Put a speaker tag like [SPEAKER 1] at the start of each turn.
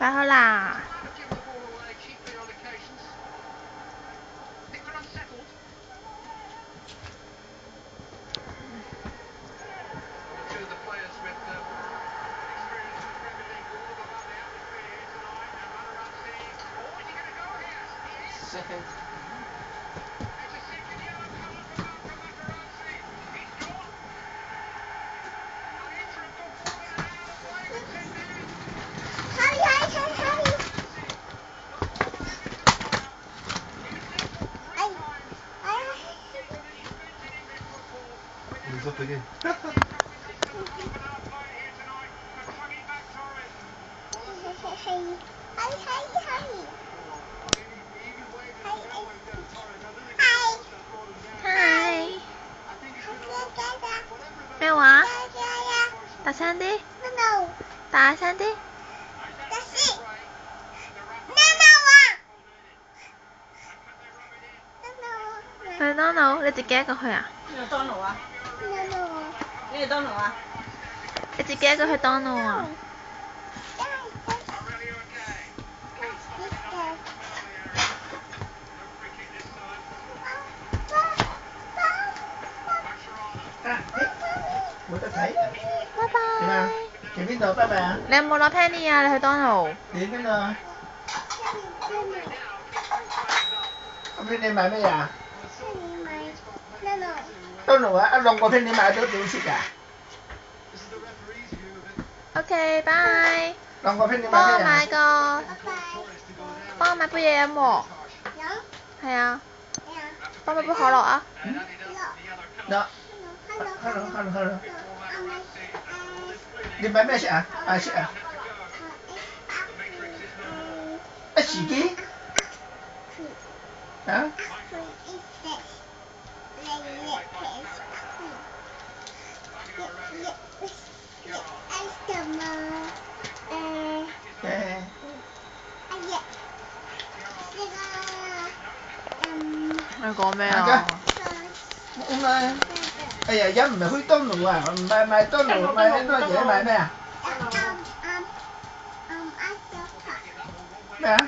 [SPEAKER 1] 擺好啦。
[SPEAKER 2] Stop again.
[SPEAKER 1] Hi. 咩話？大聲啲。大聲啲。去麥當勞，你自己一個去啊？
[SPEAKER 3] 麥當勞啊？你麥當勞啊？
[SPEAKER 1] 你自己一個去麥當勞啊？
[SPEAKER 4] 冇得睇。
[SPEAKER 1] 拜拜。
[SPEAKER 4] 點啊？去邊度？拜拜啊！
[SPEAKER 1] 你有冇攞 Penny 啊？你去麥當勞。
[SPEAKER 4] 你邊度啊？咁你買咩啊？麥當勞啊！一兩個 Penny 買到幾錢㗎
[SPEAKER 1] ？OK，拜。
[SPEAKER 4] 兩個 Penny 買咩
[SPEAKER 1] 幫我
[SPEAKER 4] 啊？
[SPEAKER 1] 買個，幫我買杯嘢飲喎。係啊。幫我買杯可樂啊。
[SPEAKER 4] No. Hello. 你買咩食啊？買食啊？一時機？啊？
[SPEAKER 1] 你講咩啊？
[SPEAKER 4] 冇啊！哎呀，飲唔係去麥當勞啊，唔係麥當勞，買好多嘢買咩啊？咩啊？